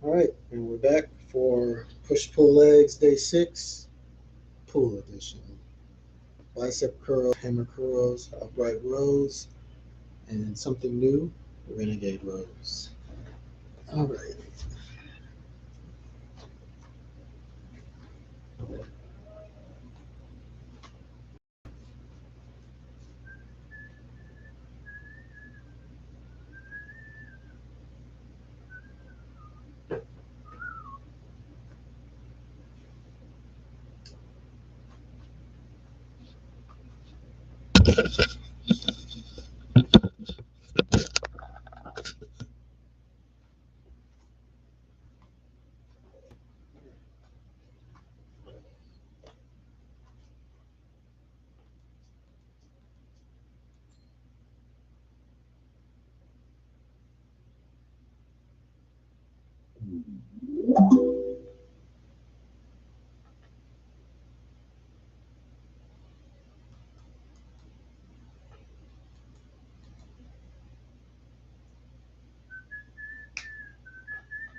All right, and we're back for push pull legs day 6, pull edition. Bicep curls, hammer curls, upright rows, and something new, renegade rows. All right.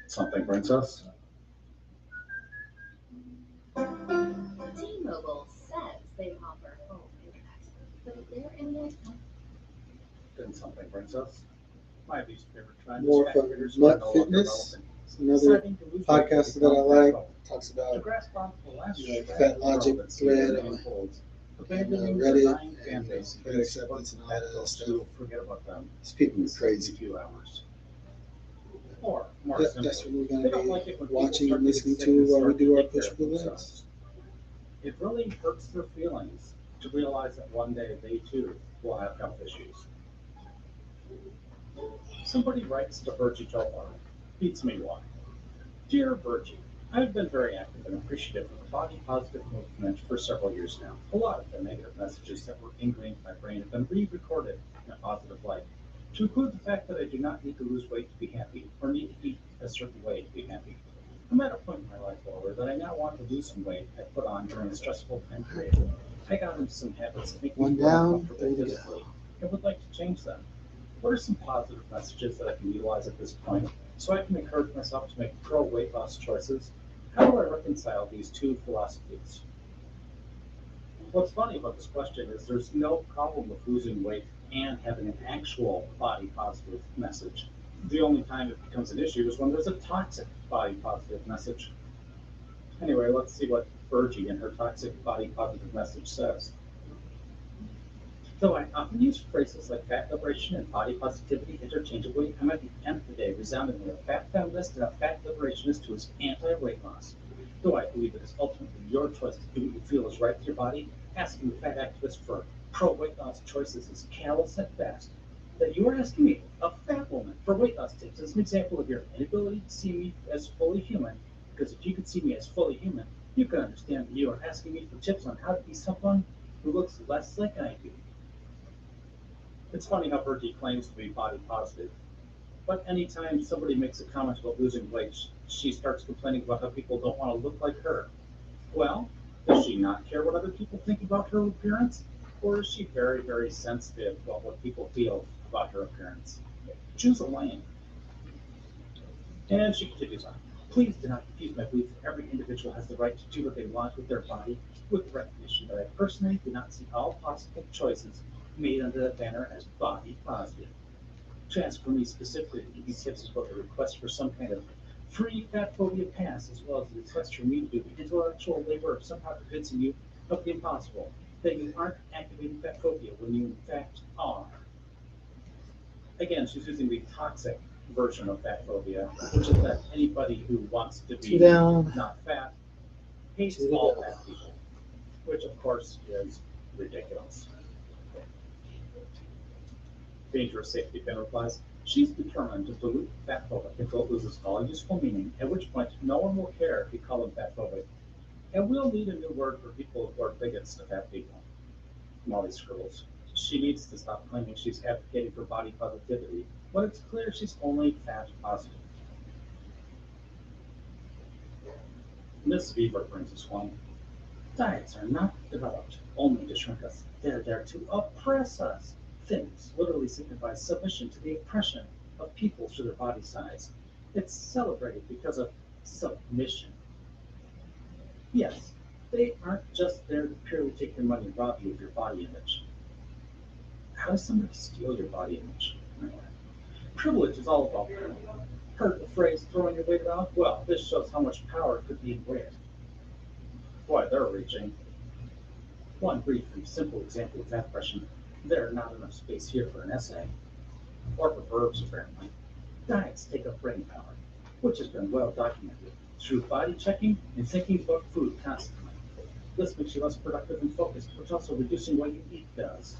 Something brings us. T-Mobile says they offer home internet, but their internet Then something brings us. My least favorite trend is More fat from critters who are Mutt no longer Fitness. relevant. It's another Deciding to lose weight podcast will that I become like. fat. Talks To about grasp onto the last like shred Fat of Logic relevancy thread their and name holds, and abandoning the Reddit dying fan and base credit and support acceptance and all fat that other folks stuff. who forget about them These people in are 70 crazy. few hours. Or, more That's simply, what we're going they to don't be like it when people watching start and getting listening sick to and while we start to do our take care push of pull legs. themselves. It really hurts their feelings to realize that one day they too will have health issues. Somebody writes to Virgie Tovar, beats me why. Dear Virgie, I've been very active and appreciative of the body positive movement for several years now. A lot of the negative messages that were ingrained in my brain have been re-recorded in a positive light. To include the fact that I do not need to lose weight to be happy, or need to eat a certain way to be happy. I'm at a point in my life, however, that I now want to lose some weight I put on during a stressful time period. I got into some habits that make me One feel down, uncomfortable three to go. physically, and would like to change them. What are some positive messages that I can utilize at this point so I can encourage myself to make pro weight loss choices? How do I reconcile these two philosophies? What's funny about this question is there's no problem with losing weight and having an actual body positive message. The only time it becomes an issue is when there's a toxic body positive message. Anyway, let's see what Virgie in her toxic body positive message says. Though I often use phrases like fat liberation and body positivity interchangeably, I'm at the end of the day resoundingly a fat feminist and a fat liberationist who is anti-weight loss. Though I believe it is ultimately your choice to do what you feel is right with your body, asking the fat activist for pro-weight loss choices is callous at best. That you are asking me, a fat woman, for weight loss tips is an example of your inability to see me as fully human, because if you could see me as fully human, you can understand that you are asking me for tips on how to be someone who looks less like I do. It's funny how Virgie claims to be body positive, but anytime somebody makes a comment about losing weight, she starts complaining about how people don't want to look like her. Well, does she not care what other people think about her appearance? Or is she very, very sensitive about what people feel about her appearance? Choose a lane. And she continues on. Please do not confuse my belief that every individual has the right to do what they want with their body with the recognition that I personally do not see all possible choices made under that banner as body positive. To ask for me specifically to give you tips is both a request for some kind of free fat phobia pass as well as a request for me to do the intellectual labor of somehow convincing you of the impossible, that you aren't activating fat phobia when you in fact are. Again, she's using the toxic version of fat phobia, which is that anybody who wants to Two be down, not fat hates two to all go. fat people, which of course is ridiculous. Dangerous safety pin replies, she's determined to dilute fatphobic until it loses all useful meaning, at which point no one will care if you call them fatphobic. And we'll need a new word for people who are bigots to fat people. Molly scribbles. She needs to stop claiming she's advocating for body positivity, when it's clear she's only fat positive. Miss Beaver brings us one. Diets are not developed only to shrink us. They're there to oppress us. Thinness literally signifies submission to the oppression of people through their body size. It's celebrated because of submission. Yes, they aren't just there to purely take your money and rob you of your body image. How does somebody steal your body image? Privilege is all about power. Heard the phrase throwing your weight around? Well, this shows how much power could be in weight. Boy, they're reaching. One brief and simple example of that question. There's not enough space here for an essay, or for verbs apparently. Diets take up brain power, which has been well documented through body checking and thinking about food constantly. This makes you less productive and focused, which also reducing what you eat does.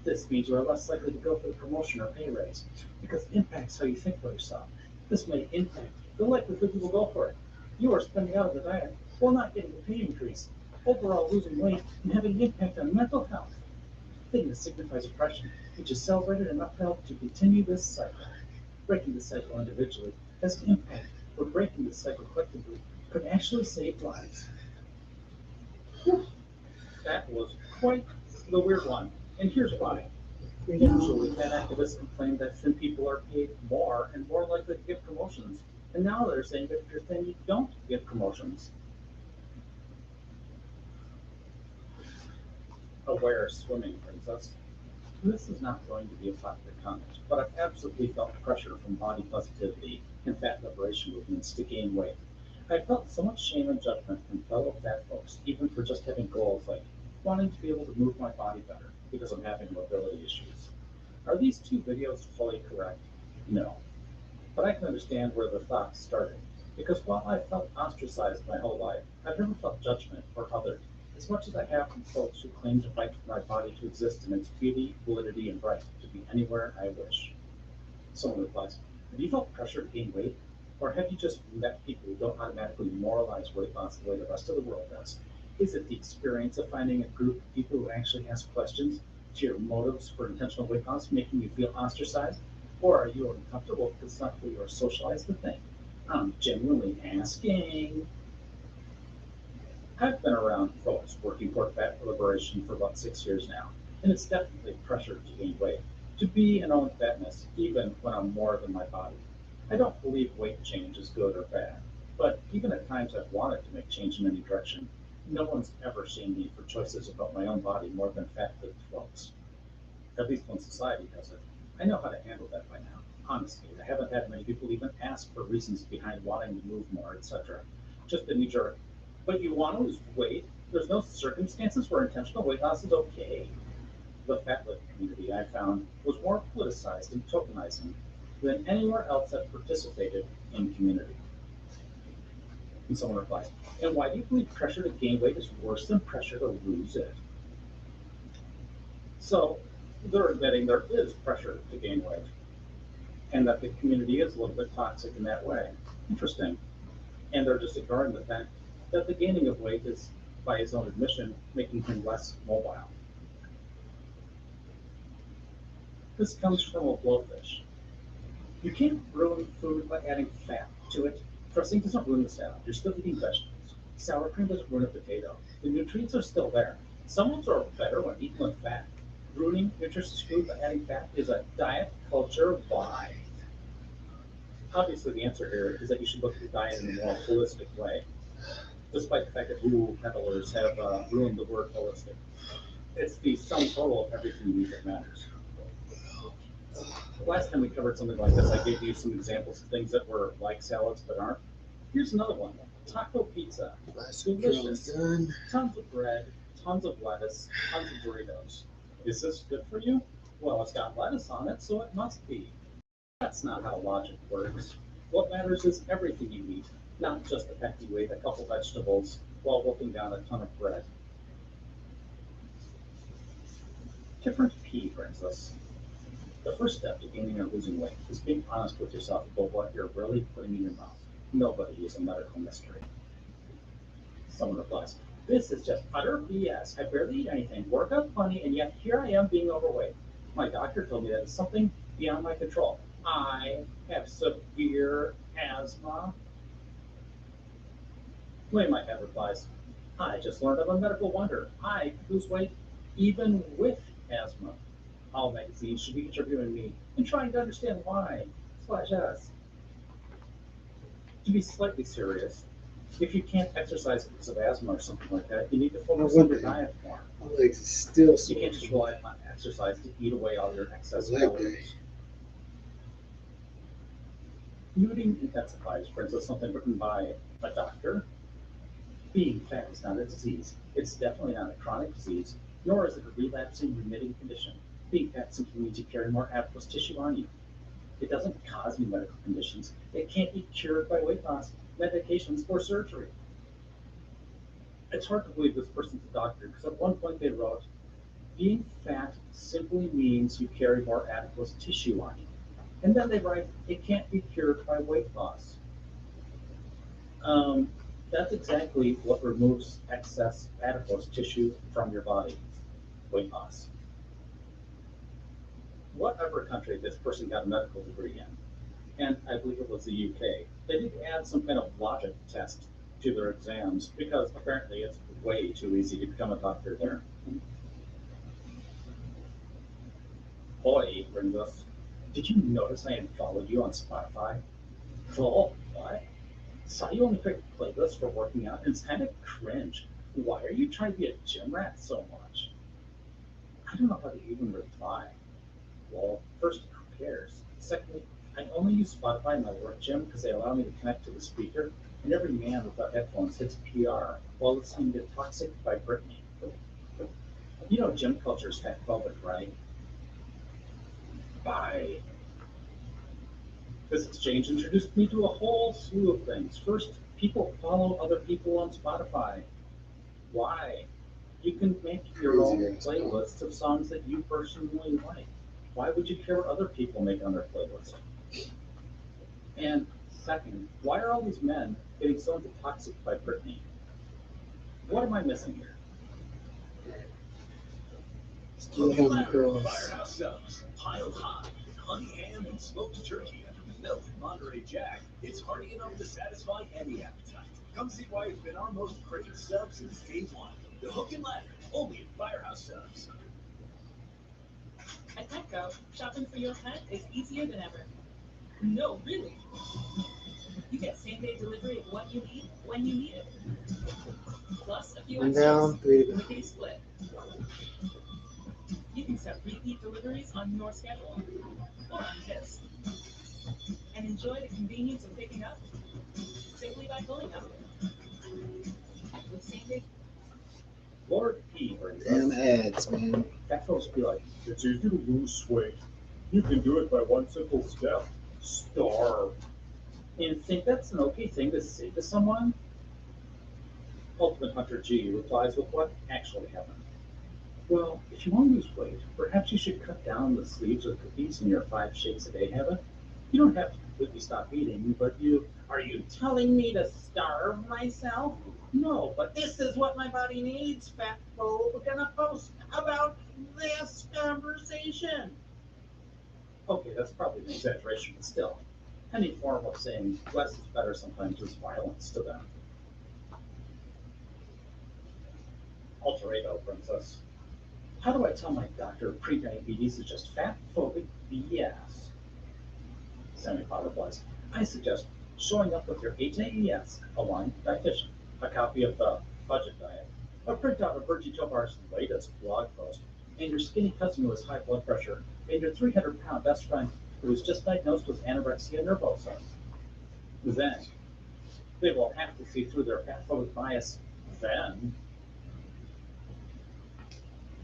This means you are less likely to go for the promotion or pay raise because it impacts how you think about yourself. This may impact the likelihood you will go for it. You are spending out on the diet while not getting the pay increase, overall losing weight and having an impact on mental health. Fitness signifies oppression, which is celebrated and upheld to continue this cycle. Breaking the cycle individually has an impact, but breaking the cycle collectively could actually save lives. That was quite the weird one, and here's why. Usually, fat activists complain that thin people are paid more and more likely to get promotions, and now they're saying that if you're thin, you don't get promotions. Aware swimming brings us. This is not going to be a popular comment, but I've absolutely felt pressure from body positivity and fat liberation movements to gain weight. I felt so much shame and judgment from fellow fat folks, even for just having goals like wanting to be able to move my body better because I'm having mobility issues. Are these two videos fully correct? No. But I can understand where the thoughts started. Because while I felt ostracized my whole life, I've never felt judgment or othered as much as I have from folks who claim to fight for my body to exist in its beauty, validity, and right to be anywhere I wish. Someone replies, have you felt pressure to gain weight? Or have you just met people who don't automatically moralize weight loss the way the rest of the world does? Is it the experience of finding a group of people who actually ask questions to your motives for intentional weight loss making you feel ostracized? Or are you uncomfortable because it's not who you are socialized to think? I'm genuinely asking. I've been around folks working toward fat liberation for about 6 years now, and it's definitely pressure to gain weight, to be and own fatness, even when I'm more than my body. I don't believe weight change is good or bad, but even at times I've wanted to make change in any direction, no one's ever seen me for choices about my own body more than fat-lipped folks. At least when society does it. I know how to handle that by now. Honestly, I haven't had many people even ask for reasons behind wanting to move more, etc. Just a knee jerk. But you want to lose weight? There's no circumstances where intentional weight loss is okay. The fat lip community I found was more politicized and tokenizing than anywhere else that participated in community. And someone replies, and why do you believe pressure to gain weight is worse than pressure to lose it? So they're admitting there is pressure to gain weight and that the community is a little bit toxic in that way. Interesting. And they're just ignoring the fact that the gaining of weight is, by his own admission, making him less mobile. This comes from a blowfish. You can't ruin food by adding fat to it. Dressing doesn't ruin the salad. You're still eating vegetables. Sour cream doesn't ruin a potato. The nutrients are still there. Some foods are better when eaten with fat. Ruining nutritious food by adding fat is a diet culture lie. Obviously, the answer here is that you should look at your diet in a more holistic way, despite the fact that Google peddlers have ruined the word holistic. It's the sum total of everything you eat that matters. Last time we covered something like this, I gave you some examples of things that were like salads but aren't. Here's another one. Taco pizza. Delicious. Tons of bread, tons of lettuce, tons of burritos. Is this good for you? Well, it's got lettuce on it, so it must be. That's not how logic works. What matters is everything you eat, not just the fact you ate a couple vegetables while wolfing down a ton of bread. Different P brings us. The first step to gaining or losing weight is being honest with yourself about what you're really putting in your mouth. Nobody is a medical mystery. Someone replies, this is just utter BS. I barely eat anything, work out plenty, and yet here I am being overweight. My doctor told me that it's something beyond my control. I have severe asthma. Lay my head replies, I just learned of a medical wonder. I lose weight even with asthma. All magazines should be interviewing me and trying to understand why. /us. To be slightly serious, if you can't exercise because of asthma or something like that, you need to focus one on your thing. diet more. My legs are still You sore. can't just rely on exercise to eat away all your excess Leg calories. day. Muting intensifies brings us something written by a doctor. Being fat is not a disease. It's definitely not a chronic disease, nor is it a relapsing, remitting condition. Being fat simply means you carry more adipose tissue on you. It doesn't cause any medical conditions. It can't be cured by weight loss, medications, or surgery. It's hard to believe this person's a doctor because at one point they wrote, being fat simply means you carry more adipose tissue on you. And then they write, it can't be cured by weight loss. That's exactly what removes excess adipose tissue from your body, weight loss. Whatever country this person got a medical degree in, and I believe it was the UK, they did add some kind of logic test to their exams because apparently it's way too easy to become a doctor there. Boy, brings us, did you notice I had followed you on Spotify? Oh, what? Saw you only pick playlists for working out, and it's kind of cringe. Why are you trying to be a gym rat so much? I don't know how to even reply. Well, first, who cares? Secondly, I only use Spotify in my work gym because they allow me to connect to the speaker, and every man without headphones hits PR while listening to Toxic by Britney. You know gym culture is fat phobic, right? Bye. This exchange introduced me to a whole slew of things. First, people follow other people on Spotify. Why? You can make your own Crazy ass playlists of songs that you personally like. Why would you care what other people make on their playlist? And second, why are all these men getting so into Toxic by Britney? What am I missing here? Still hammer curls. Firehouse subs, piled high, with honey ham and smoked turkey under melted Monterey Jack. It's hearty enough to satisfy any appetite. Come see why it's been our most craved sub since day one. The Hook and Ladder, only at Firehouse Subs. At Petco, shopping for your pet is easier than ever. No, really. You get same-day delivery of what you need when you need it. Plus a few One extras down, 3 to go. with a split. You can set repeat deliveries on your schedule or on this. And enjoy the convenience of picking up simply by pulling up. With same-day Lord P brings Damn us. ads, man. Fat folks be like, it's easy to lose weight. You can do it by one simple step. Starve. And think that's an okay thing to say to someone? Ultimate Hunter G replies with what actually happened. Well, if you want to lose weight, perhaps you should cut down the sleeves or cookies in your 5 shakes a day habit. You don't have to completely stop eating, but are you telling me to starve myself? No, but this is what my body needs, fat phobe. We're gonna post about this conversation. Okay, that's probably an exaggeration, but still. Any form of saying less is better sometimes is violence to them. Alterado brings us. How do I tell my doctor prediabetes is just fat phobic BS? Sammy Potter replies, I suggest showing up with your HAES aligned dietitian, a copy of the budget diet, a printout of Virgie Tovar's latest blog post, and your skinny cousin who has high blood pressure, and your 300-pound best friend who was just diagnosed with anorexia nervosa. Then, they will have to see through their fat phobic bias then.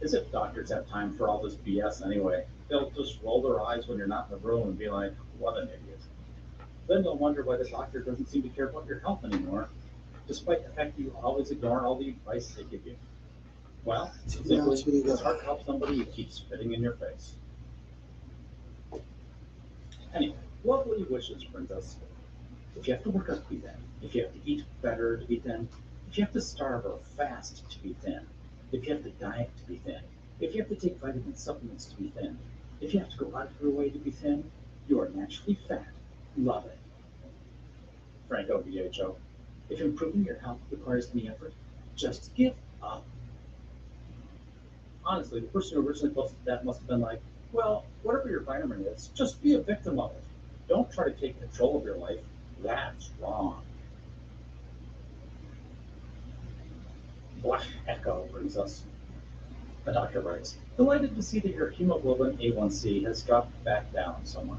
As if doctors have time for all this BS anyway. They'll just roll their eyes when you're not in the room and be like, what an idiot. Then they'll wonder why the doctor doesn't seem to care about your health anymore, despite the fact you always ignore all the advice they give you. Well, simply, it's hard to help somebody who keeps spitting in your face. Anyway, lovely wishes brings us. If you have to work out to be thin, if you have to eat better to be thin, if you have to starve or fast to be thin, if you have to diet to be thin, if you have to take vitamin supplements to be thin, if you have to go out of your way to be thin, you are naturally fat. Love it. Franco VHO. If improving your health requires any effort, just give up. Honestly, the person who originally posted that must have been like, well, whatever your vitamin is, just be a victim of it. Don't try to take control of your life. That's wrong. Black Echo brings us. The doctor writes, delighted to see that your hemoglobin A1C has dropped back down somewhat.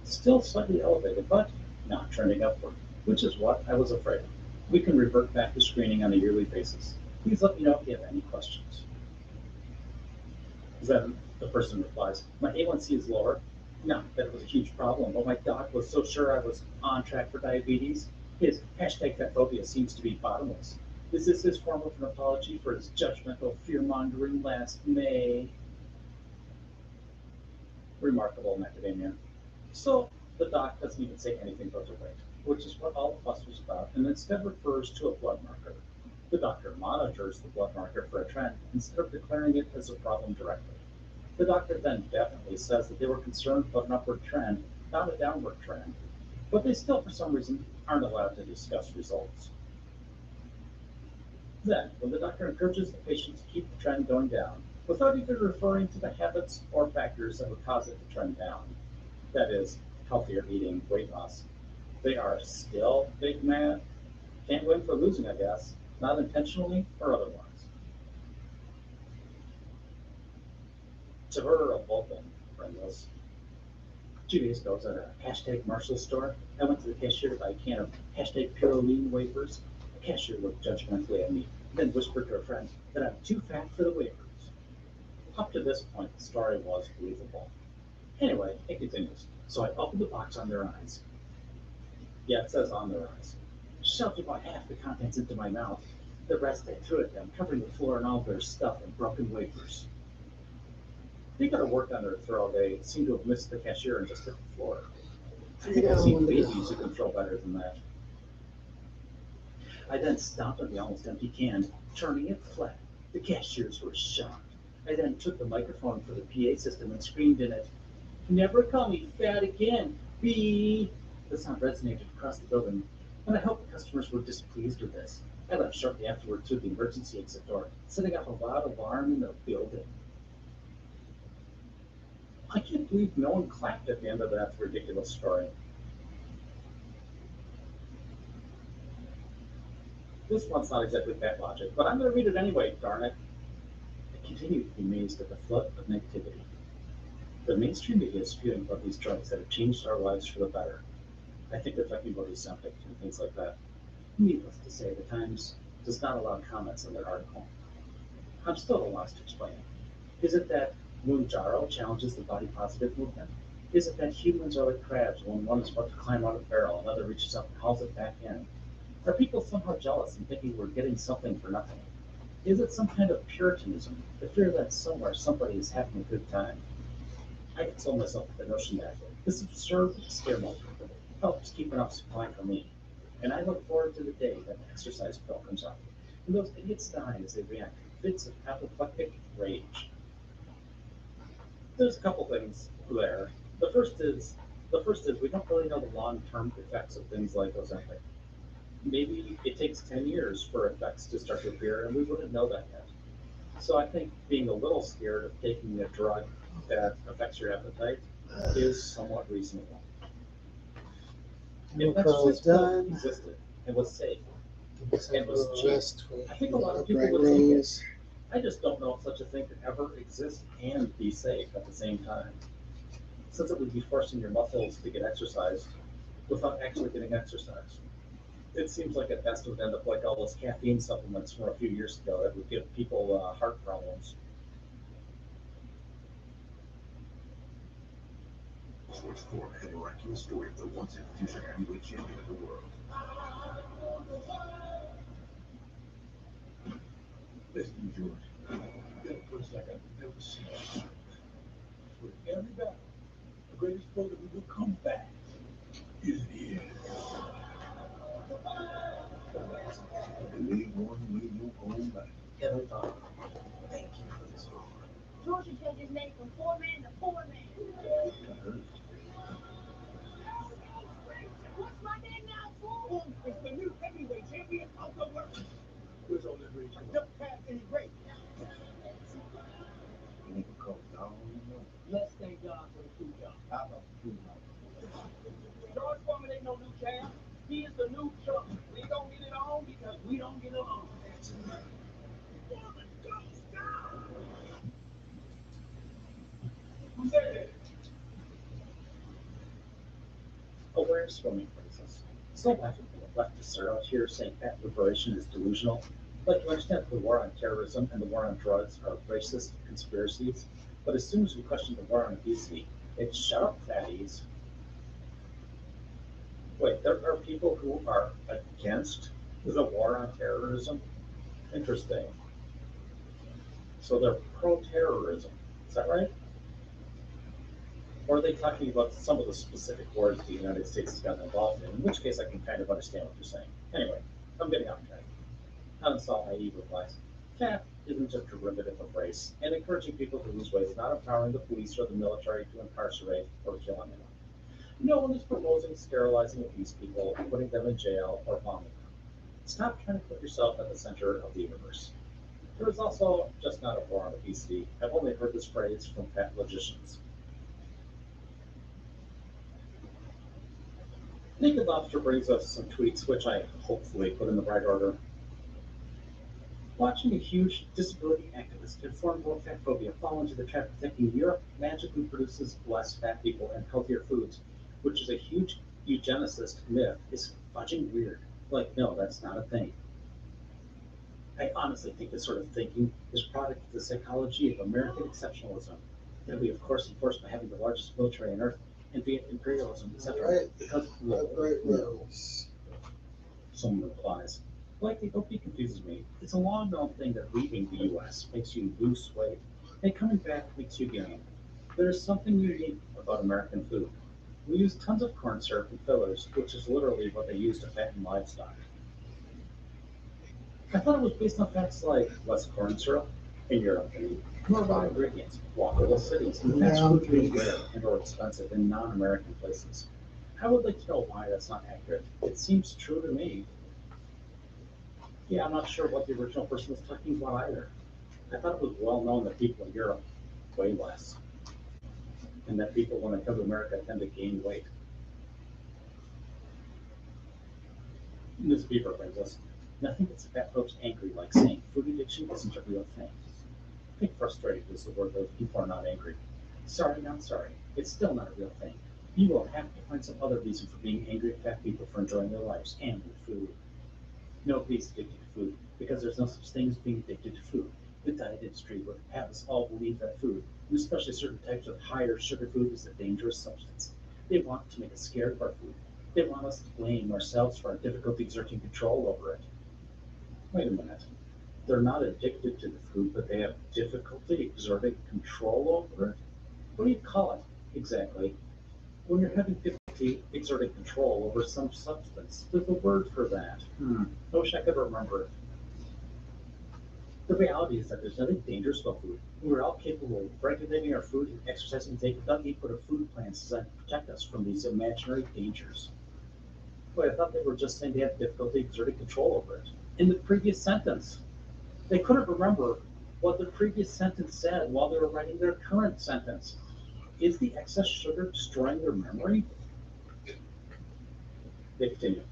Still slightly elevated, but not trending upward, which is what I was afraid of. We can revert back to screening on a yearly basis. Please let me know if you have any questions. Then the person replies, my A1C is lower. Not that it was a huge problem, but my doc was so sure I was on track for diabetes. His hashtag fatphobia seems to be bottomless. Is this his form of an apology for his judgmental fear-mongering last May? Remarkable macadamia. So the doc doesn't even say anything about the weight, which is what all the fuss was about, and instead refers to a blood marker. The doctor monitors the blood marker for a trend instead of declaring it as a problem directly. The doctor then definitely says that they were concerned about an upward trend, not a downward trend, but they still, for some reason, aren't allowed to discuss results. Then, when the doctor encourages the patient to keep the trend going down, without even referring to the habits or factors that would cause it to trend down, that is, healthier eating, weight loss, they are still big mad. Can't win for losing, I guess, not intentionally or otherwise. Severa Vulcan brings us. 2 days ago, I was at a hashtag Marshall store. I went to the cashier to buy a can of hashtag Puroline wafers. The cashier looked judgmentally at me, then whispered to a friend that I'm too fat for the wafers. Up to this point, the story was believable. Anyway, it continues. So I opened the box on their eyes. Yeah, it says on their eyes. Shoved about half the contents into my mouth. The rest I threw at them, covering the floor and all their stuff and broken wafers. They got to work on their throw. They seem to have missed the cashier and just hit the floor. I think I've seen babies who can throw better than that. I then stomped on the almost empty can, turning it flat. The cashiers were shocked. I then took the microphone for the PA system and screamed in it, never call me fat again, B. The sound resonated across the building, and I hope the customers were displeased with this. I left shortly afterward through the emergency exit door, setting off a loud alarm in the building. I can't believe no one clapped at the end of that ridiculous story. This one's not exactly fat logic, but I'm going to read it anyway, darn it. I continue to be amazed at the flood of negativity. The mainstream media is spewing about these drugs that have changed our lives for the better. I think they're talking about Ozempic and things like that. Needless to say, the Times does not allow comments on their article. I'm still at a loss to explain it. Is it that Mounjaro challenges the body positive movement? Is it that humans are like crabs when one is about to climb out of a barrel, another reaches up and hauls it back in? Are people somehow jealous and thinking we're getting something for nothing? Is it some kind of puritanism, the fear that somewhere somebody is having a good time? I console myself with the notion that this absurd experiment helps keep enough supply for me, and I look forward to the day that the exercise pill comes out, and those idiots die as they react to fits of apoplectic rage. There's a couple things there. The first is we don't really know the long-term effects of things like Ozempic. Maybe it takes 10 years for effects to start to appear, and we wouldn't know that yet. So I think being a little scared of taking a drug that affects your appetite is somewhat reasonable. If Pro's exercise pill done. existed and was safe, Let's have a little rest for I think a lot of people upright would take it. rows. I just don't know if such a thing could ever exist and be safe at the same time. Since it would be forcing your muscles to get exercise without actually getting exercise. It seems like at best it would end up like all those caffeine supplements from a few years ago that would give people heart problems. Sports 4 had a miraculous story of the once and future heavyweight champion of the world. Listen, George, you got a place like I've never seen. With every battle, the greatest sport that will come back is here. And we won, we will go back. Kevin thought, Thank you for this honor. Georgia changed his name from four man to four man. What's my name now, fool? Is the new heavyweight champion of the world. Where's all that rage? Don't have any rage. You need to call down. Let's thank God for the 2 jobs. How about the food? George Foreman ain't no new champ. Hilarious swimming phrases. So laughable. Leftists are out here saying fat liberation is delusional. Like you understand the war on terrorism and the war on drugs are racist conspiracies, but as soon as we question the war on obesity, it's shut up, fatties. Wait, there are people who are against the war on terrorism? Interesting. So they're pro-terrorism. Is that right? Or are they talking about some of the specific wars the United States has gotten involved in which case I can kind of understand what you're saying. Anyway, I'm getting off track. Uninstall IE replies, fat isn't a derivative of race, and encouraging people to lose weight is not empowering the police or the military to incarcerate or kill anyone. No one is proposing sterilizing obese people, putting them in jail, or bombing them. Stop trying to put yourself at the center of the universe. There is also just not a war on obesity. I've only heard this phrase from fat logicians. Naked Lobster brings us some tweets, which I hopefully put in the right order. Watching a huge disability activist inform about fat phobia fall into the trap of thinking Europe magically produces less fat people and healthier foods, which is a huge eugenicist myth, is fudging weird. Like, no, that's not a thing. I honestly think this sort of thinking is a product of the psychology of American exceptionalism that we, of course, enforce by having the largest military on earth and via imperialism, etc. Right. Because Upright rows. someone replies, like the OP confuses me. It's a long-known thing that leaving the U.S. makes you lose weight, and coming back makes you gain. There's something unique about American food. We use tons of corn syrup and fillers, which is literally what they use to fatten livestock. I thought it was based on facts like less corn syrup in Europe and more raw ingredients, walkable cities, and fast food being rare and or expensive in non-American places. I would like to know why that's not accurate. It seems true to me. Yeah, I'm not sure what the original person was talking about either. I thought it was well known that people in Europe weigh less, and that people, when they come to America, tend to gain weight. Ms. Beaver brings us, nothing gets fat folks angry like saying food addiction isn't a real thing. I think frustrated is the word those people are not angry. Sorry, not sorry. It's still not a real thing. You will have to find some other reason for being angry at fat people for enjoying their lives and with food. Nobody's addicted to food because there's no such thing as being addicted to food. The diet industry would have us all believe that food, and especially certain types of higher sugar food, is a dangerous substance. They want to make us scared of our food. They want us to blame ourselves for our difficulty exerting control over it. Wait a minute. They're not addicted to the food, but they have difficulty exerting control over it? What do you call it exactly? When you're having difficulty exerting control over some substance, there's a word for that. I wish I could remember it. The reality is that there's nothing dangerous about food. We're all capable of regulating our food and exercising intake without the input of food plans designed to protect us from these imaginary dangers. Wait, I thought they were just saying they have difficulty exerting control over it. In the previous sentence, they couldn't remember what the previous sentence said while they were writing their current sentence. Is the excess sugar destroying their memory? They continue.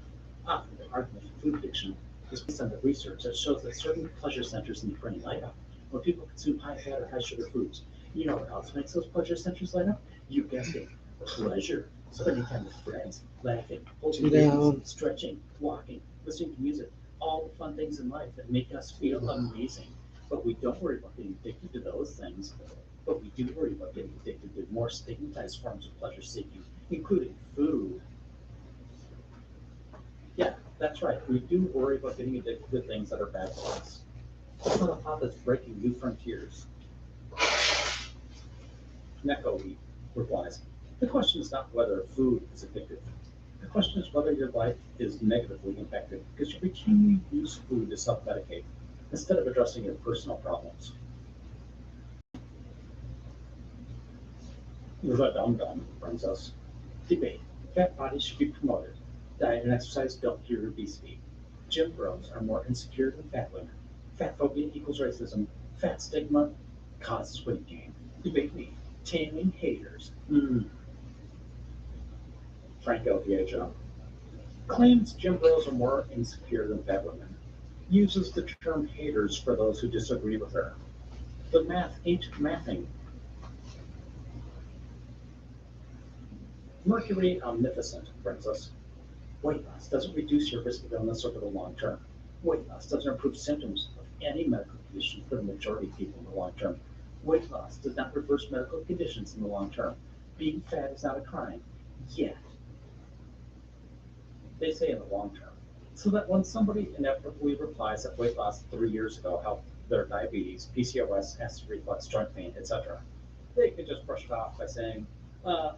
Often the argument for food addiction is based on the research that shows that certain pleasure centers in the brain light up when people consume high-fat or high-sugar foods. You know what else makes those pleasure centers light up? You guessed it. Pleasure. Spending time with friends, laughing, holding Sit down. hands, stretching, walking, listening to music, all the fun things in life that make us feel amazing. But we don't worry about getting addicted to those things. But we do worry about getting addicted to more stigmatized forms of pleasure seeking, including food. Yeah, that's right. We do worry about getting addicted to things that are bad for us. It's not a thought that's breaking new frontiers. Neko replies, the question is not whether food is addictive. The question is whether your life is negatively impacted because you routinely use food to self-medicate instead of addressing your personal problems. The Dum Dum brings us debate. Fat bodies should be promoted. Diet and exercise don't cure obesity. Gym bros are more insecure than fat women. Fat phobia equals racism. Fat stigma causes weight gain. Debate me. Taming haters. Franco Viejo claims gym bros are more insecure than fat women. Uses the term haters for those who disagree with her. The math ain't mathing. Mercury Omnificent brings us. Weight loss doesn't reduce your risk of illness over the long term. Weight loss doesn't improve symptoms of any medical condition for the majority of people in the long term. Weight loss does not reverse medical conditions in the long term. Being fat is not a crime, yet. They say in the long term. So that when somebody inevitably replies that weight loss 3 years ago helped their diabetes, PCOS, acid reflux, joint pain, etc., they could just brush it off by saying,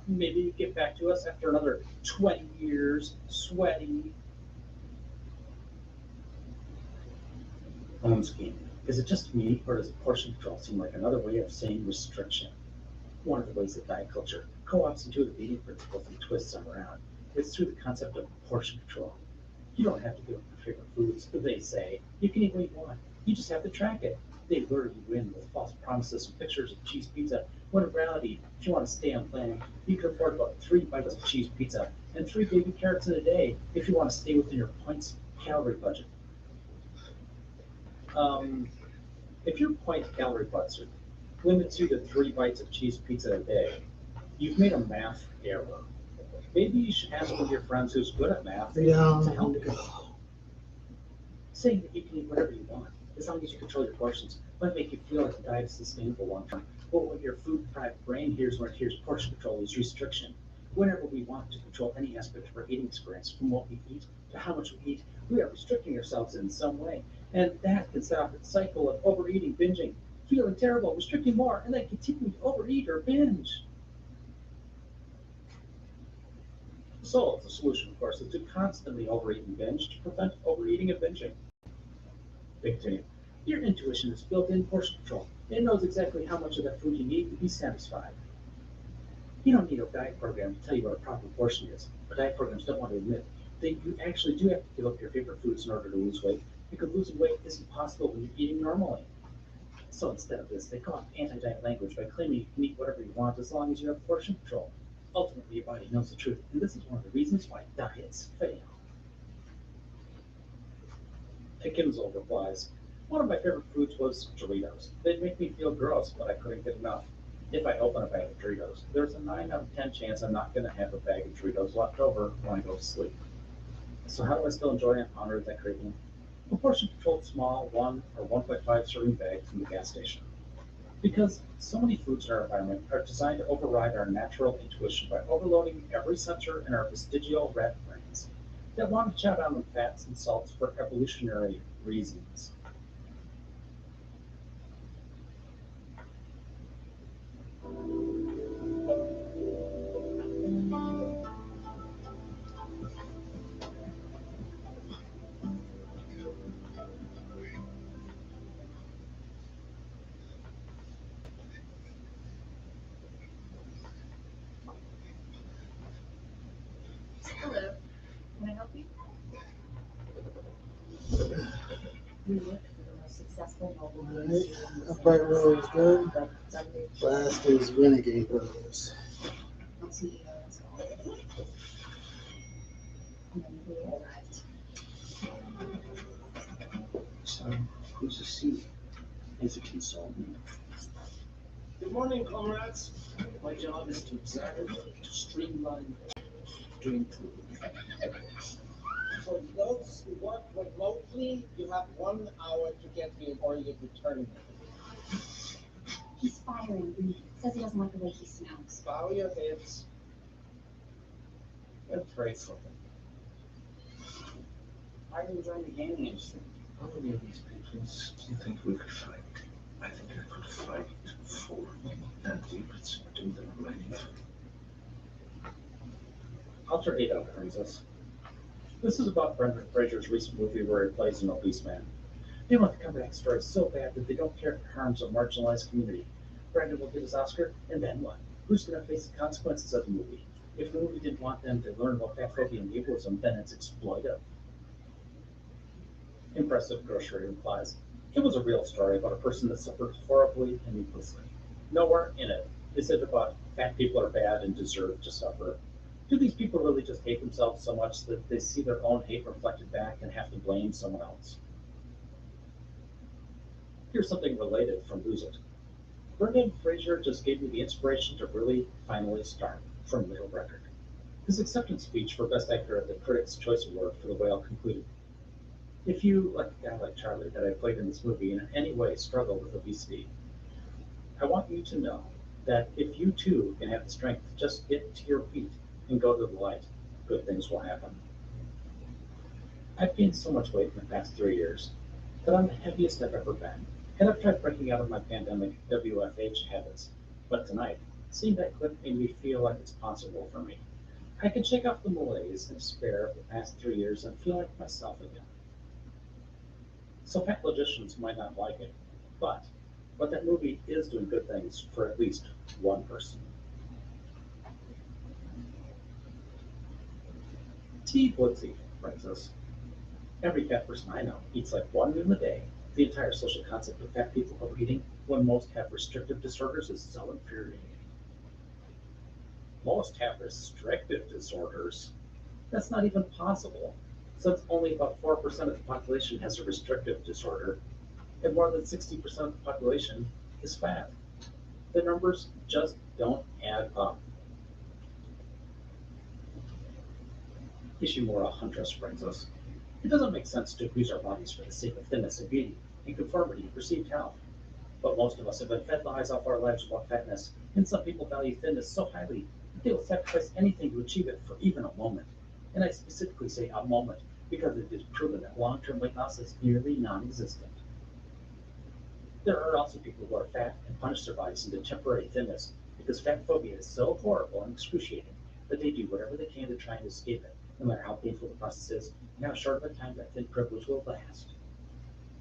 maybe get back to us after another 20 years, sweaty. Home scheme. Is it just me, or does portion control seem like another way of saying restriction? One of the ways that diet culture co-ops intuitive eating principles and twists them around is through the concept of portion control. You don't have to give up your favorite foods, but they say you can eat what you want. You just have to track it. They lure you in with false promises and pictures of cheese pizza, when in reality, if you want to stay on plan, you can afford about 3 bites of cheese pizza and 3 baby carrots in a day if you want to stay within your points calorie budget. If your point calorie budget limits you to 3 bites of cheese pizza a day, you've made a math error. Maybe you should ask one of your friends who's good at math to help you. Saying that you can eat whatever you want, as long as you control your portions, might make you feel like the diet is sustainable long term. But what your food-deprived brain hears when it hears portion control is restriction. Whenever we want to control any aspect of our eating experience, from what we eat to how much we eat, we are restricting ourselves in some way. And that can set off a cycle of overeating, binging, feeling terrible, restricting more, and then continuing to overeat or binge. So the solution, of course, is to constantly overeat and binge to prevent overeating and binging. Big team. Your intuition is built in portion control. It knows exactly how much of that food you need to be satisfied. You don't need a diet program to tell you what a proper portion is. But diet programs don't want to admit that you actually do have to give up your favorite foods in order to lose weight, because losing weight isn't possible when you're eating normally. So instead of this, they call it anti-diet language by claiming you can eat whatever you want as long as you have portion control. Ultimately, your body knows the truth, and this is one of the reasons why diets fail. Kimzel replies, one of my favorite foods was Doritos. They'd make me feel gross, but I couldn't get enough. If I open a bag of Doritos, there's a 9 out of 10 chance I'm not going to have a bag of Doritos left over when I go to sleep. So how do I still enjoy and honor that craving? A portion controlled small 1 or 1.5 serving bag from the gas station. Because so many foods in our environment are designed to override our natural intuition by overloading every sensor in our vestigial rat brains that want to chow down on fats and salts for evolutionary reasons. Hello, can I help you? We looked for the most successful mobile games. Upright Road is good. Last is Renegade Brothers. And then we arrived. So, who's the C? He's a consultant. Good morning, comrades. My job is to observe, to streamline, to improve. For those who work remotely, you have 1 hour to get here or you return me. He's firing. He says he doesn't like the way he smells. Bow your heads and pray for him. Why are you joining the gaming industry? How many of these people do you think we could fight? I think I could fight for and you could do them right. Alter Ego brings us. This is about Brendan Fraser's recent movie where he plays an obese man. They want the comeback story so bad that they don't care if it harms a marginalized community. Brendan will get his Oscar, and then what? Who's going to face the consequences of the movie? If the movie didn't want them to learn about fat phobia and ableism, then it's exploitive. Impressive Grocery replies, it was a real story about a person that suffered horribly and needlessly. Nowhere in it is it about fat people are bad and deserve to suffer. Do these people really just hate themselves so much that they see their own hate reflected back and have to blame someone else? Here's something related from Lose It. Brendan Fraser just gave me the inspiration to really finally start from Little Record. His acceptance speech for Best Actor at the Critics' Choice Award for The Whale concluded, "If you, like a guy like Charlie that I played in this movie, in any way struggle with obesity, I want you to know that if you too can have the strength to just get to your feet and go to the light, good things will happen." I've gained so much weight in the past 3 years that I'm the heaviest I've ever been, and I've tried breaking out of my pandemic WFH habits. But tonight, seeing that clip made me feel like it's possible for me. I can shake off the malaise and despair of the past 3 years and feel like myself again. So fat logicians might not like it, but that movie is doing good things for at least one person. T. Blitzy writes us, "Every fat person I know eats like one meal a day. The entire social concept of fat people overeating when most have restrictive disorders is so infuriating." Most have restrictive disorders? That's not even possible, since only about 4% of the population has a restrictive disorder, and more than 60% of the population is fat. The numbers just don't add up. Ishimura Huntress brings us, "It doesn't make sense to abuse our bodies for the sake of thinness and beauty and conformity and perceived health. But most of us have been fed lies all our lives about fatness, and some people value thinness so highly that they will sacrifice anything to achieve it for even a moment. And I specifically say a moment because it is proven that long-term weight loss is nearly non-existent. There are also people who are fat and punish their bodies into temporary thinness because fat phobia is so horrible and excruciating that they do whatever they can to try and escape it, no matter how painful the process is and how short of a time that thin privilege will last.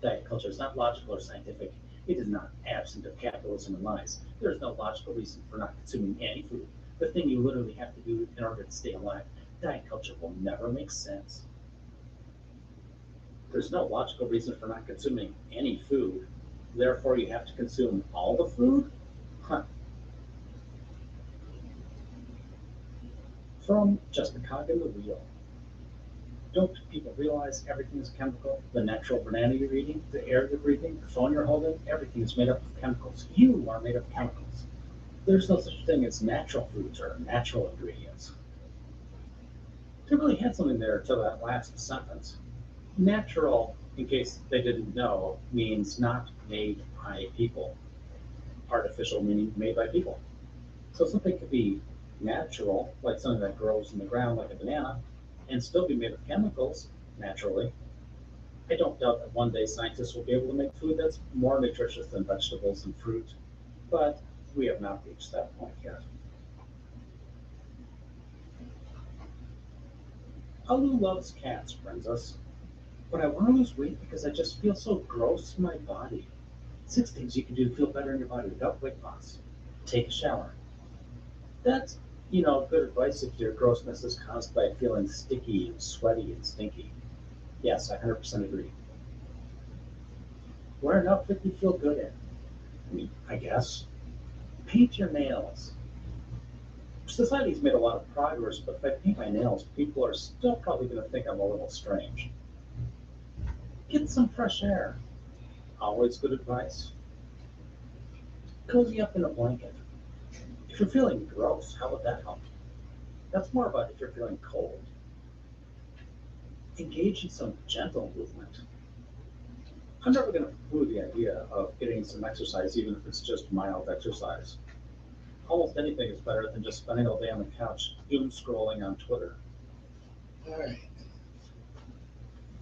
Diet culture is not logical or scientific. It is not absent of capitalism and lies. There is no logical reason for not consuming any food, the thing you literally have to do in order to stay alive. Diet culture will never make sense. There's no logical reason for not consuming any food. Therefore, you have to consume all the food? Huh. From Just a Cog in the Wheel. Don't people realize everything is chemical? The natural banana you're eating, the air you're breathing, the phone you're holding, everything is made up of chemicals. You are made of chemicals. There's no such thing as natural foods or natural ingredients." They really had something there to that last sentence. Natural, in case they didn't know, means not made by people. Artificial meaning made by people. So something could be natural, like something that grows in the ground like a banana, and still be made of chemicals, naturally. I don't doubt that one day scientists will be able to make food that's more nutritious than vegetables and fruit, but we have not reached that point yet. Alu Loves Cats brings us, "But I want to lose weight because I just feel so gross in my body. 6 things you can do to feel better in your body without weight loss. Take a shower." That's, good advice if your grossness is caused by feeling sticky and sweaty and stinky. Yes, I 100% agree. Wear an outfit you feel good in. I guess. Paint your nails. Society's made a lot of progress, but if I paint my nails, people are still probably going to think I'm a little strange. Get some fresh air. Always good advice. Cozy up in a blanket. If you're feeling gross, how would that help? That's more about if you're feeling cold. Engage in some gentle movement. I'm never going to poo the idea of getting some exercise, even if it's just mild exercise. Almost anything is better than just spending all day on the couch, doom scrolling on Twitter. All right.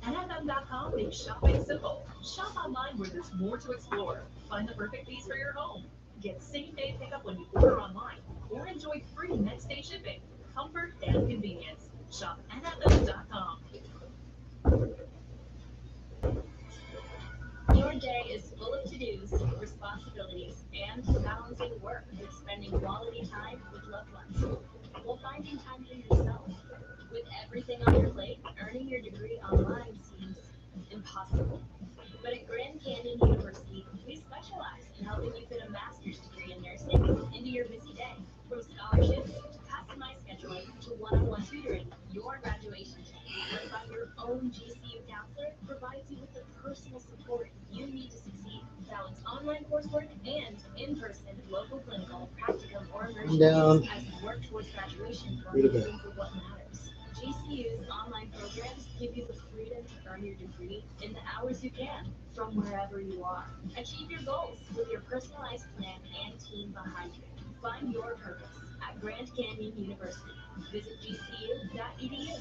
NFM.com makes shopping simple. Shop online where there's more to explore. Find the perfect piece for your home. Get same-day pickup when you order online, or enjoy free next-day shipping. Comfort and convenience. Shop NFM.com. Your day is full of to-dos, responsibilities, and balancing work with spending quality time with loved ones. While finding time for yourself. With everything on your plate, earning your degree online seems impossible. But at Grand Canyon University, we specialize in helping you fit a master's degree in nursing into your busy day. From scholarships to customized scheduling to one-on-one tutoring. tutoring your graduation day, led by your own GCU counselor, provides you with the personal support you need to succeed. Balance online coursework and in-person, local, clinical, practicum, or immersion down. as you work towards graduation from Read it moving for what matters. GCU's online programs give you the freedom to earn your degree in the hours you can, from wherever you are. Achieve your goals with your personalized plan and team behind you. Find your purpose at Grand Canyon University. Visit gcu.edu.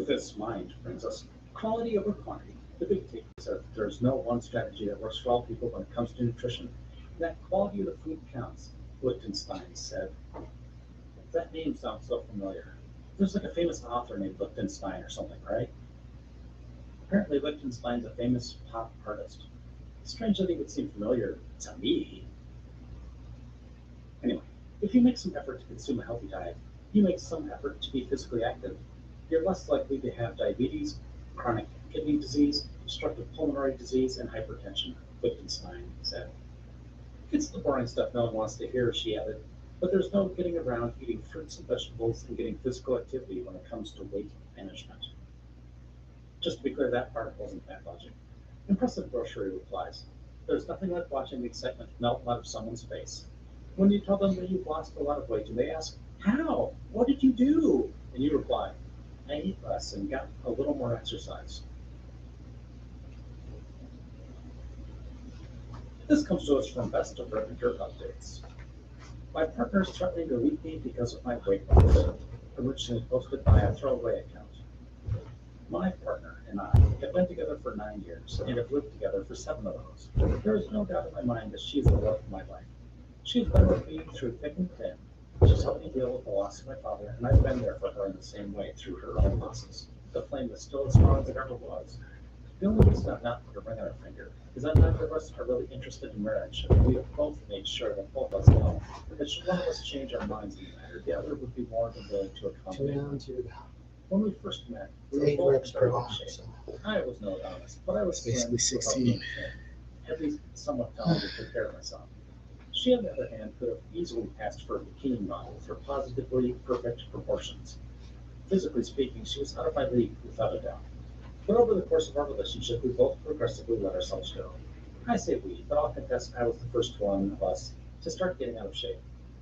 This mind brings us quality over quantity. The big take is that there's no one strategy that works for all people when it comes to nutrition. That quality of the food counts, Liechtenstein said. That name sounds so familiar. There's like a famous author named Liechtenstein or something, right? Apparently, Liechtenstein's a famous pop artist. Strange that he would seem familiar to me. Anyway, if you make some effort to consume a healthy diet, you make some effort to be physically active, you're less likely to have diabetes, chronic kidney disease, obstructive pulmonary disease, and hypertension, Wittgenstein said. It's the boring stuff no one wants to hear, she added, but there's no getting around eating fruits and vegetables and getting physical activity when it comes to weight management. Just to be clear, that part wasn't bad logic. Impressive grocery replies. There's nothing like watching the excitement melt out of someone's face. When you tell them that you've lost a lot of weight and they ask, how? What did you do? And you reply, I ate less and got a little more exercise. This comes to us from Best of Reminder Updates. My partner is threatening to leave me because of my weight loss, originally posted by a throwaway account. My partner and I have been together for 9 years and have lived together for 7 of those. There is no doubt in my mind that she is the love of my life. She's been with me through thick and thin. She's helped me deal with the loss of my father, and I've been there for her in the same way through her own losses. The flame is still as strong as it ever was. The only reason I've not put a ring on her finger is that neither of us are really interested in marriage, and we have both made sure that both of us know that should one of us change our minds in the matter, the other would be more than willing to Two accommodate. down, two down. When we first met, we It's 8 were both reps in per very good arm. shape. So I was no Adonis, but I was basically thin without 16. being thin, at least somewhat talented to take care of myself. She, on the other hand, could have easily passed for a bikini model with her positively perfect proportions. Physically speaking, she was out of my league, without a doubt. But over the course of our relationship, we both progressively let ourselves go. I say we, but I'll confess I was the first one of us to start getting out of shape,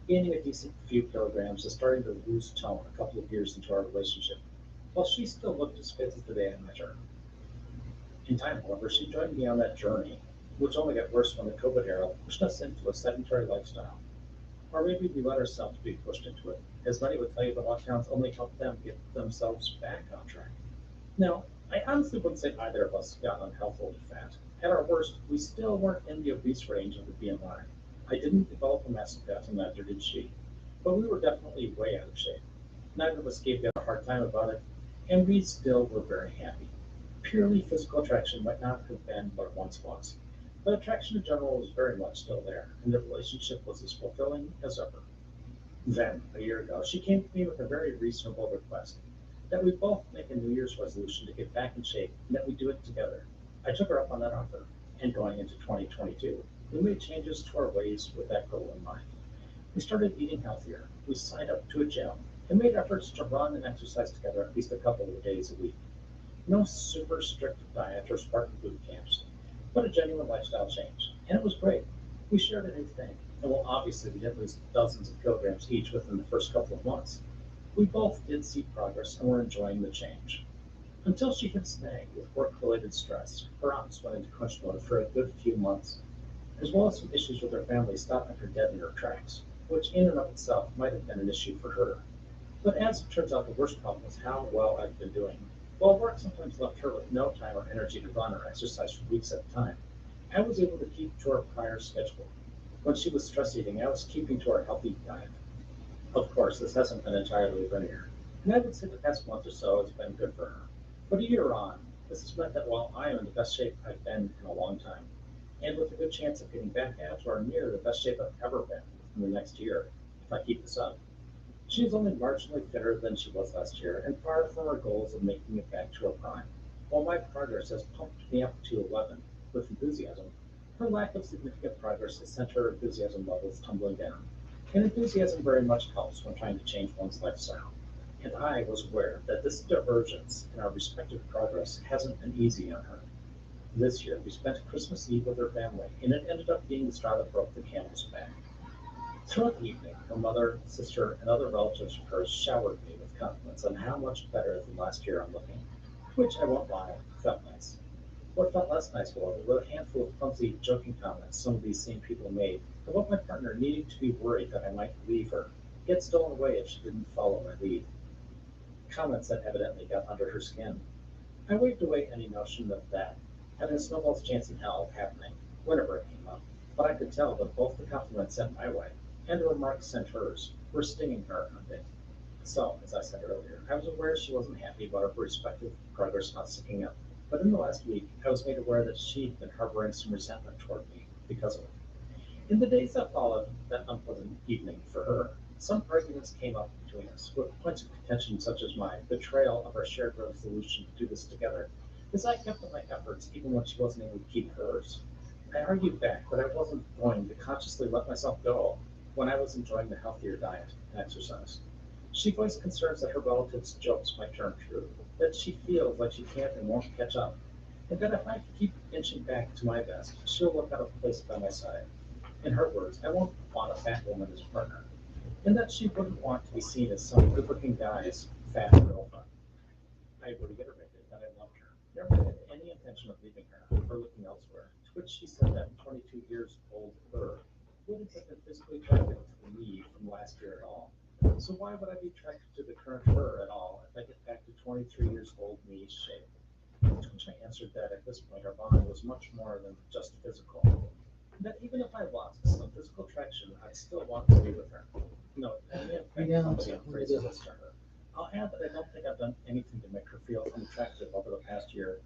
gaining a decent few kilograms and starting to lose tone a couple of years into our relationship, while she still looked as fit as the day I met her. In time, however, she joined me on that journey, which only got worse when the COVID era pushed us into a sedentary lifestyle. Or maybe we let ourselves be pushed into it. As many would tell you, the lockdowns only helped them get themselves back on track. Now, I honestly wouldn't say either of us got unhealthily fat. At our worst, we still weren't in the obese range of the BMI. I didn't develop a massive fat, and neither did she. But we were definitely way out of shape. Neither of us gave them a hard time about it, and we still were very happy. Purely physical attraction might not have been what it once was, but attraction in general was very much still there, and the relationship was as fulfilling as ever. Then, a year ago, she came to me with a very reasonable request that we both make a New Year's resolution to get back in shape and that we do it together. I took her up on that offer, and going into 2022, we made changes to our ways with that goal in mind. We started eating healthier, we signed up to a gym, and made efforts to run and exercise together at least a couple of days a week. No super strict diet or Spartan boot camps, but a genuine lifestyle change. And it was great. We shared a new thing, and while obviously we didn't lose dozens of kilograms each within the first couple of months, we both did see progress and were enjoying the change. Until she hit snag with work-related stress, her ops went into crunch mode for a good few months, as well as some issues with her family stopping her dead in her tracks, which in and of itself might have been an issue for her. But as it turns out, the worst problem was how well I've been doing. While work sometimes left her with no time or energy to run or exercise for weeks at a time, I was able to keep to our prior schedule. When she was stress eating, I was keeping to our healthy diet. Of course, this hasn't been entirely linear, and I would say the past month or so has been good for her. But a year on, this has meant that while I am in the best shape I've been in a long time, and with a good chance of getting back at or near the best shape I've ever been in the next year, if I keep this up, she is only marginally fitter than she was last year and far from her goals of making it back to her prime. While my progress has pumped me up to 11 with enthusiasm, her lack of significant progress has sent her enthusiasm levels tumbling down. And enthusiasm very much helps when trying to change one's lifestyle. And I was aware that this divergence in our respective progress hasn't been easy on her. This year, we spent Christmas Eve with her family, and it ended up being the straw that broke the camel's back. Throughout the evening, her mother, sister, and other relatives of hers showered me with compliments on how much better than last year I'm looking, which I won't lie, felt nice. What felt less nice, however, were a handful of clumsy, joking comments some of these same people made about my partner needing to be worried that I might leave her, get stolen away if she didn't follow my lead. Comments that evidently got under her skin. I waved away any notion of that having a snowball's chance in hell of happening whenever it came up, but I could tell that both the compliments sent my way and the remarks sent hers were stinging her a bit. So, as I said earlier, I was aware she wasn't happy about our respective progress not syncing up. But in the last week, I was made aware that she'd been harboring some resentment toward me because of it. In the days that followed that unpleasant evening for her, some arguments came up between us, with points of contention such as my betrayal of our shared resolution to do this together, as I kept up my efforts even when she wasn't able to keep hers. I argued back that I wasn't going to consciously let myself go when I was enjoying the healthier diet and exercise. She voiced concerns that her relatives' jokes might turn true, that she feels like she can't and won't catch up, and that if I keep inching back to my best, she'll look out of place by my side. In her words, I won't want a fat woman as a partner, and that she wouldn't want to be seen as some good-looking guy's fat girlfriend. I reiterated that I loved her, never had any intention of leaving her or looking elsewhere, to which she said that 22 years old her wouldn't have been physically attracted to me from last year at all. So why would I be attracted to the current her at all if I get back to 23 years old me's shape? To which I answered that at this point our bond was much more than just physical. That even if I lost some physical attraction, I'd still want to be with her. No, I mean, somebody on phrases this to her. I'll add that I don't think I've done anything to make her feel unattractive over the past year.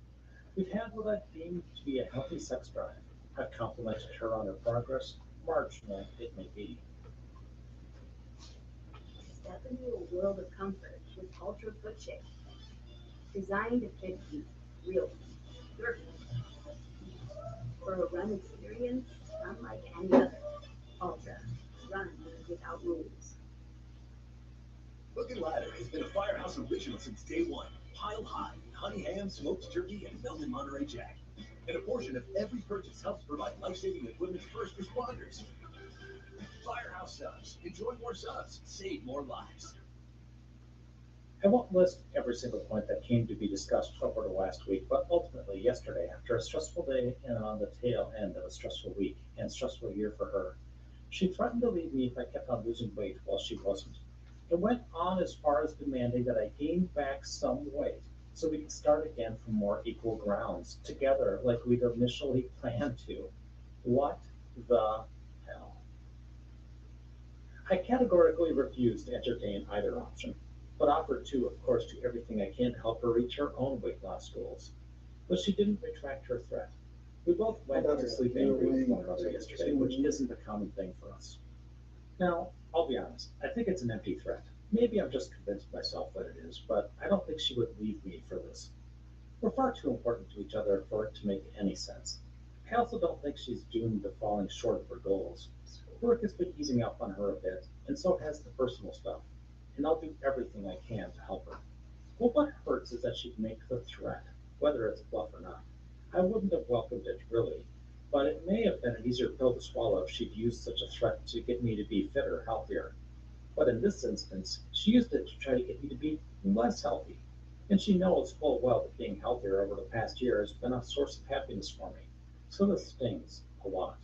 We've had what I deem to be a healthy sex drive. I've complimented her on her progress, marginal it may be. Step into a world of comfort with Ultra Foot Shake, designed to fit you, real feet, your feet. For a run experience unlike any other. Ultra, run without rules. Hook and Ladder has been a Firehouse original since day one. Piled high in honey ham, smoked turkey, and melted Monterey Jack. And a portion of every purchase helps provide life-saving equipment to first responders. Firehouse subs. Enjoy more subs. Save more lives. I won't list every single point that came to be discussed over the last week, but ultimately yesterday, after a stressful day and on the tail end of a stressful week and stressful year for her, she threatened to leave me if I kept on losing weight while she wasn't. It went on as far as demanding that I gain back some weight so we could start again from more equal grounds, together like we'd initially planned to. What the hell? I categorically refused to entertain either option, but offered to, of course, do everything I can to help her reach her own weight loss goals. But she didn't retract her threat. We both went to sleep angry with one another yesterday, which isn't a common thing for us. Now, I'll be honest, I think it's an empty threat. Maybe I'm just convinced myself that it is, but I don't think she would leave me for this. We're far too important to each other for it to make any sense. I also don't think she's doomed to falling short of her goals. Work has been easing up on her a bit, and so has the personal stuff, and I'll do everything I can to help her. Well, what hurts is that she'd make the threat, whether it's bluff or not. I wouldn't have welcomed it, really, but it may have been an easier pill to swallow if she'd used such a threat to get me to be fitter, healthier. But in this instance, she used it to try to get me to be less healthy. And she knows full well that being healthier over the past year has been a source of happiness for me. So this stings a lot.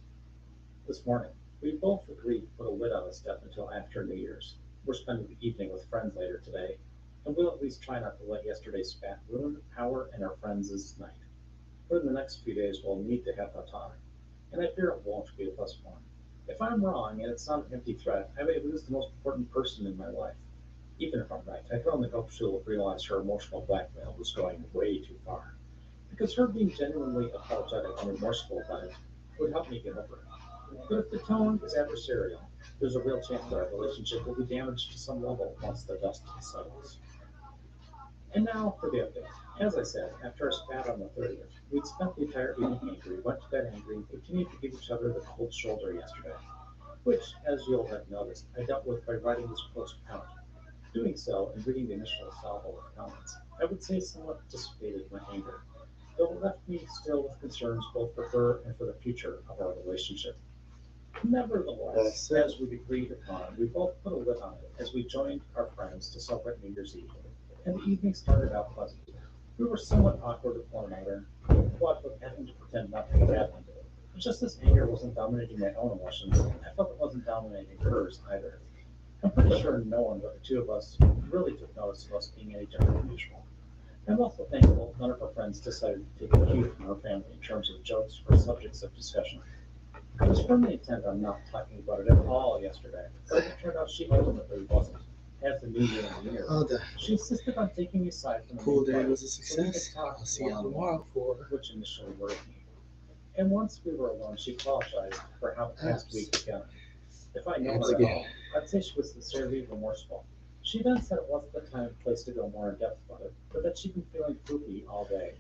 This morning, we both agreed to put a lid on the step until after New Year's. We're spending the evening with friends later today, and we'll at least try not to let yesterday's spat ruin our and our friends' night. But in the next few days, we'll need to have a talk, and I fear it won't be a plus one. If I'm wrong and it's not an empty threat, I may lose the most important person in my life. Even if I'm right, I can only hope she'll realize her emotional blackmail was going way too far. Because her being genuinely apologetic and remorseful about it would help me get over it. But if the tone is adversarial, there's a real chance that our relationship will be damaged to some level once the dust settles. And now for the update. As I said, after our spat on the 30th, we'd spent the entire evening angry, went to bed angry, and continued to give each other the cold shoulder yesterday. which, as you'll have noticed, I dealt with by writing this post-account. Doing so and reading the initial salvo of comments, I would say somewhat dissipated my anger, though it left me still with concerns both for her and for the future of our relationship. Nevertheless, That's it. as we agreed upon, we both put a lid on it as we joined our friends to celebrate New Year's Eve, and the evening started out pleasantly. We were somewhat awkward with one another, what with having to pretend nothing had happened. But just as anger wasn't dominating my own emotions, I felt it wasn't dominating hers either. I'm pretty sure no one but the two of us really took notice of us being any different than usual. I'm also thankful none of our friends decided to take a cue from her family in terms of jokes or subjects of discussion. I was firmly intent on not talking about it at all yesterday, but it turned out she ultimately wasn't. As the new year and year, Oh, the she insisted on taking me aside from the pool main day party was a so we could success. talk I'll see y'all one-on-one, tomorrow for which initially worried me. And once we were alone, she apologized for how the past week had gone. If I'd known abs her at again. all, I'd say she was sincerely remorseful. She then said it wasn't the time and place to go more in depth about it, but that she'd been feeling poopy all day.